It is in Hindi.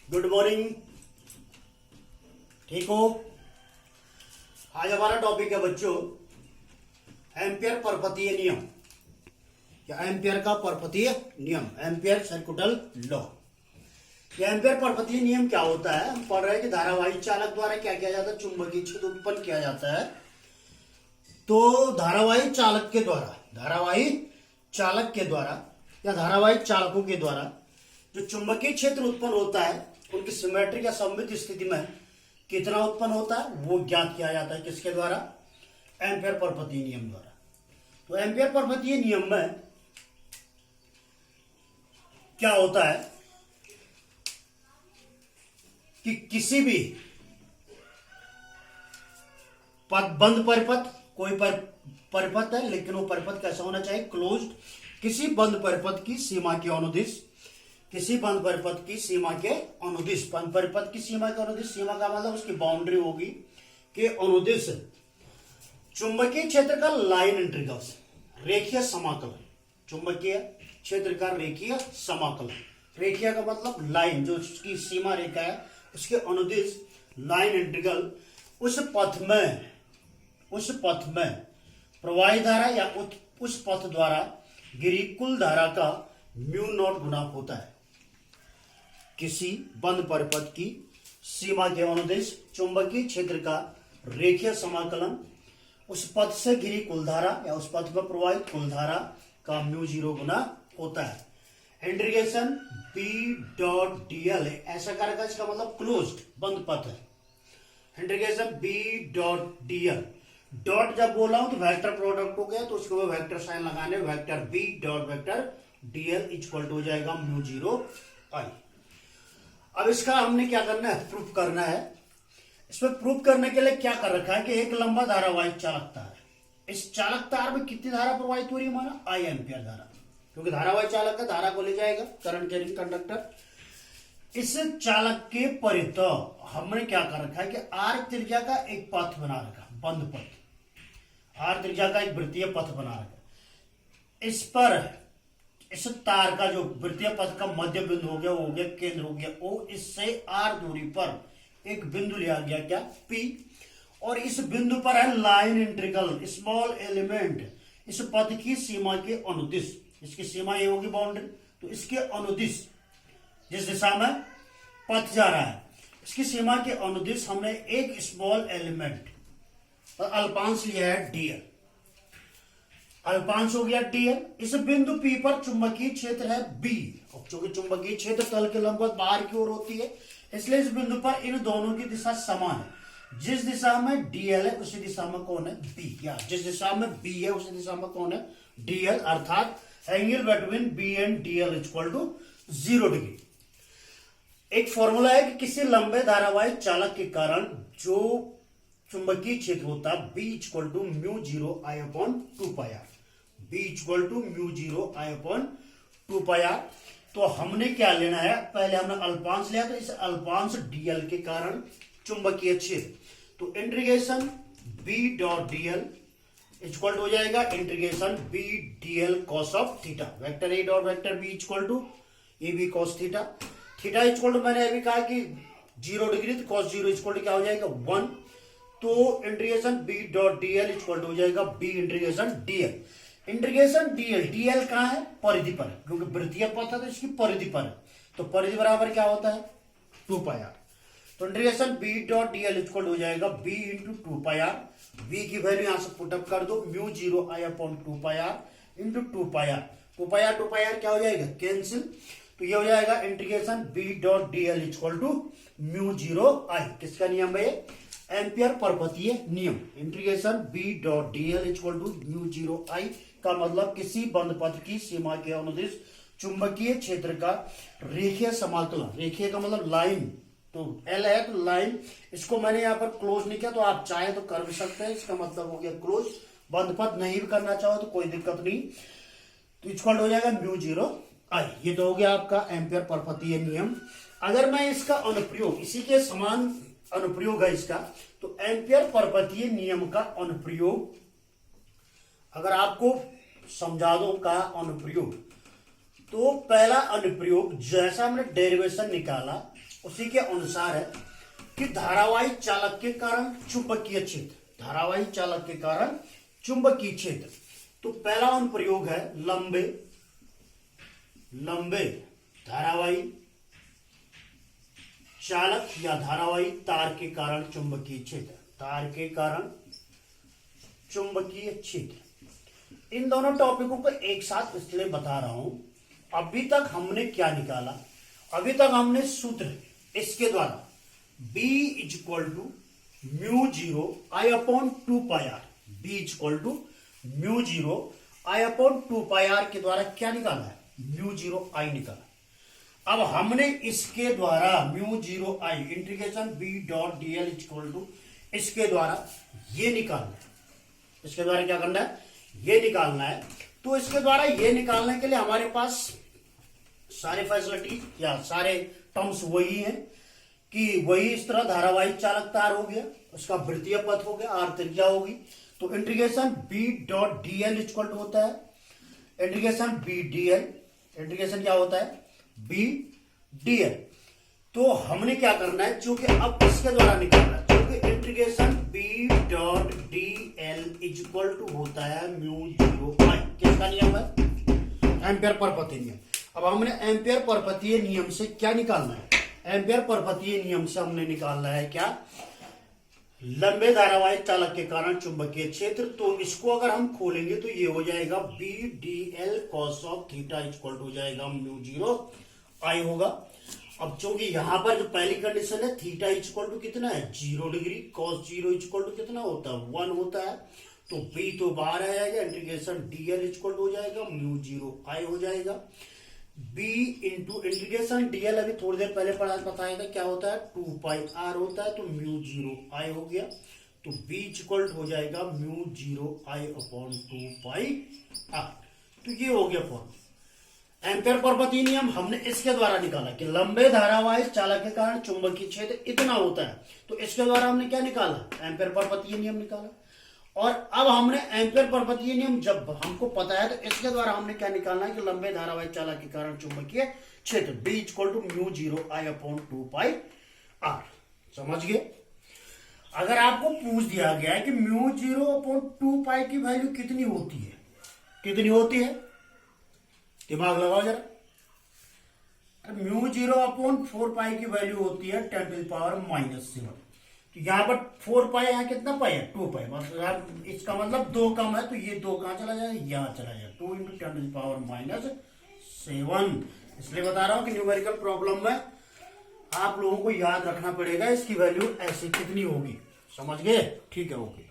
Good morning. ठीक हो? आज हमारा टॉपिक है बच्चों एम्पियर परपथीय नियम या एम्पियर का परपथीय नियम, एम्पियर सर्कुटल लॉ। यह एम्पियर परपथीय नियम क्या होता है? हम पढ़ रहे हैं कि धारावाही चालक द्वारा क्या किया जाता है, चुंबकीय क्षेत्र उत्पन्न किया जाता है। तो धारावाही चालक के द्वारा या धारावाही चालकों के द्वारा जो चुंबकीय क्षेत्र उत्पन्न होता है उनकी सिमेट्रिक या सममित स्थिति में कितना उत्पन्न होता है वो ज्ञात किया जाता है। किसके द्वारा? एम्पियर परपथीय नियम द्वारा। तो एम्पियर परपथीय नियम में क्या होता है कि किसी भी बंद परिपथ, कोई परिपथ है लेकिन वो परिपथ कैसा होना चाहिए? क्लोज्ड। किसी बंद परिपथ की सीमा के अनुदिश, बंद परिपथ की सीमा के अनुदिश, सीमा का मतलब उसकी बाउंड्री होगी कि अनुदिश चुंबकीय क्षेत्र का लाइन इंटीग्रल्स, रेखीय समाकलन, चुंबकीय क्षेत्र का रेखीय समाकलन। रेखीय का मतलब लाइन, जो उसकी सीमा रेखा है उसके अनुदिश लाइन इंटीग्रल उस पथ में प्रवाही धारा या उस पथ द्वारा गिरी कुल धारा का म्यू नॉट गुना होता है। किसी बंद परिपथ की सीमा के अनुदिश चुंबकीय क्षेत्र का रेखीय समाकलन उस पथ से गिरी कुल धारा या उस पथ पर प्रवाहित कुल धारा का म्यू 0 गुना होता है। इंटीग्रेशन बी डॉट डीएल, ऐसा करेगा इसका मतलब क्लोज्ड बंद पथ है। Integration B dot DL, dot जब बोला हूं तो वेक्टर प्रोडक्ट हो गया तो उसको वेक्टर साइन लगाने, vector B dot vector DL equal to हो जाएगा म्यू 0 आई। अब इसका हमने क्या करना है? प्रूफ करना है। इसमें प्रूफ करने के लिए क्या कर रखा है कि एक लंबा धारावाहिक चालक तार है। इस चालक तार में कितनी धारा प्रवाहित हो रही है? हमारा आई एम्पियर धारा, क्योंकि धारावाहिक चालक का धारा को ले जाएगा करंट कैरिंग कंडक्टर। इस चालक के परितः हमने क्या कर रखा है कि आर त्रिज्या का एक पथ बना रखा, बंद पथ, आर त्रिज्या का एक वृत्तीय पथ बना रखा। इस पर इस तार का जो वृत्तीय पथ का मध्य बिंदु हो गया, वो हो गया केंद्र, हो गया ओ। इससे आर दूरी पर एक बिंदु लिया गया, क्या? पी। और इस बिंदु पर है लाइन इंटीग्रल, स्मॉल एलिमेंट, इस पथ की सीमा के अनुदिश। इसकी सीमा ये होगी बाउंड्री, तो इसके अनुदिश जिस दिशा में पथ जा रहा है इसकी सीमा के अनुदिश हमने एक स्मॉल एलिमेंट और अल्पांश लिया है डीएल। अल्पांश हो गया डीएल। इस बिंदु पी पर चुंबकीय क्षेत्र है बी, और चूंकि चुंबकीय क्षेत्र तल के लंबवत बाहर की ओर होती है इसलिए इस बिंदु पर इन दोनों की दिशा समान है। जिस दिशा में डीएल है उसी दिशा में कौन है? बी। या जिस दिशा में बी है उसी दिशा में कौन है? डीएल। अर्थात angle between B and DL equal to 0 degree. एक फॉर्मूला है कि किसी लंबे धारावाहिक चालक के कारण जो चुंबकीय क्षेत्र होता है B equal to mu 0 I upon 2 pi R, B equal to mu 0 I upon 2 pi R. तो हमने क्या लेना है? पहले हमने अल्पांश लिया, तो इस अल्पांश डीएल के कारण चुंबकीय क्षेत्र, तो integration B dot DL equal to हो जाएगा integration B DL cos of theta, vector A dot vector B equal to A B cos theta. Theta equal to मैंने अभी कहा कि 0 डिग्री, तो कॉस 0 इक्वल टू क्या हो जाएगा? 1। तो integration B dot DL equal to हो जाएगा B integration DL. Integration DL, DL कहां है? परिधि पर, क्योंकि वृत्तीय पथ है तो इसकी परिधि पर है, तो परिधि बराबर क्या होता है? 2 पाई आर। तो integration B dot DL equal हो जाएगा B into 2 pi R. B की वैल्यू यहां से पुटअप कर दो, mu 0 I upon 2 pi R into 2 pi R. 2 pi R क्या हो जाएगा? कैंसिल। तो ये हो जाएगा integration B dot DL equal to mu 0 I. किसका नियम है? एम्पियर परपथीय नियम। Integration B dot DL equal to mu 0 आई का मतलब किसी बंद पथ की सीमा के अनुदिश चुंबकीय क्षेत्र का रेखीय समाकलन। रेखीय का मतलब लाइन, तो एल है तो लाइन, इसको मैंने यहां पर क्लोज नहीं किया, तो आप चाहे तो कर भी सकते हैं। इसका मतलब हो गया क्लोज। बंद पथ नहीं भी करना चाहो तो कोई दिक्कत नहीं, तो इक्वल हो जाएगा म्यू 0 आई। ये तो हो गया आपका एम्पियर परपथीय नियम। अगर मैं इसका अनुप्रयोग, इसी के समान अनुप्रयोग है इसका, तो एम्पियर परपथीय नियम का अनुप्रयोग अगर आपको समझा दो का अनुप्रयोग, तो पहला अनुप्रयोग जैसा हमने डेरिवेशन निकाला उसी के अनुसार है कि धारावाही चालक के कारण चुंबकीय क्षेत्र, धारावाही चालक के कारण चुंबकीय क्षेत्र। तो पहला अनुप्रयोग है लंबे धारावाही चालक या धारावाही तार के कारण चुंबकीय क्षेत्र, तार के कारण चुंबकीय क्षेत्र। इन दोनों टॉपिकों को एक साथ इसलिए बता रहा हूं, अभी तक हमने क्या निकाला, अभी तक हमने सूत्र इसके द्वारा B equal to mu 0 I upon 2 pi R, B equal to mu 0 I upon 2 pi R के द्वारा क्या निकाला है, म्यू 0 I निकाला। अब हमने इसके द्वारा mu 0 I integration B dot DL equal to इसके द्वारा ये निकालना है, इसके द्वारा क्या करना है, ये निकालना है। तो इसके द्वारा ये निकालने के लिए हमारे पास सारे फैसिलिटी या सारे टर्म्स वही हैं कि वही इस तरह धारावाहिक चालक तार हो गया, उसका वृत्तीय पथ हो गया, आर त्रिज्या होगी। तो integration B dot DL equal to होता है इंटीग्रेशन B DL, इंटीग्रेशन क्या होता है B DL। तो हमने क्या करना है, चूंकि अब इसके द्वारा निकालना है, चूंकि integration B dot DL equal to होता है म्यू 0 I, किसका नियम है, एम्पियर परपथीय नियम। अब हमने एम्पियर परपथीय नियम से क्या निकालना है, एम्पियर परपथीय नियम से हमने निकालना है क्या, लंबे धारावाहिक चालक के कारण चुंबकीय क्षेत्र। तो इसको अगर हम खोलेंगे तो ये हो जाएगा B DL cos of theta equal to हो जाएगा म्यू 0 I होगा। अब चूंकि यहां पर जो पहली कंडीशन है थीटा इक्वल टू कितना है 0 डिग्री, cos 0 इक्वल टू कितना होता है 1 होता है, तो B तो बाहर आ जाएगा, इंटीग्रेशन DL इक्वल टू हो जाएगा म्यू 0 I हो जाएगा। B इंटू इंटीग्रेशन DL अभी थोड़ी देर पहले बताया था क्या होता है 2 पाई R होता है, तो म्यू 0 I हो गया। तो B इक्वल हो जाएगा mu 0 I upon 2 pi R। तो ये हो गया फॉर्म। एम्पियर परपथीय नियम हमने इसके द्वारा निकाला कि लंबे धारावाहिक चालक के कारण चुंबकीय क्षेत्र इतना होता है, तो इसके द्वारा हमने क्या निकाला, एम्पियर परपथीय नियम निकाला। और अब हमने एम्पियर परपथीय नियम जब हमको पता है तो इसके द्वारा हमने क्या निकालना है कि लंबे धारावाहिक चालक के कारण चुंबकीय क्षेत्र B equal to mu 0 I upon 2 pi R। समझ गए। अगर आपको पूछ दिया गया है कि म्यू 0 अपॉन 2 पाई की वैल्यू कितनी होती है, कितनी होती है, दिमाग लगाओ जरा। म्यू 0 अपॉन 4 पाई की वैल्यू होती है 10 टू द पावर -7। तो यहाँ पर 4 पाई, यहाँ कितना पाई है 2 पाई, मतलब इसका मतलब 2 कम है, तो ये 2 कहां चला जाएगा, यहाँ चला जाएगा 2 इंटू 10 टू द पावर -7। इसलिए बता रहा हूं कि न्यूमेरिकल प्रॉब्लम में आप लोगों को याद रखना पड़ेगा इसकी वैल्यू ऐसे कितनी होगी। समझ गए, ठीक है, ओके।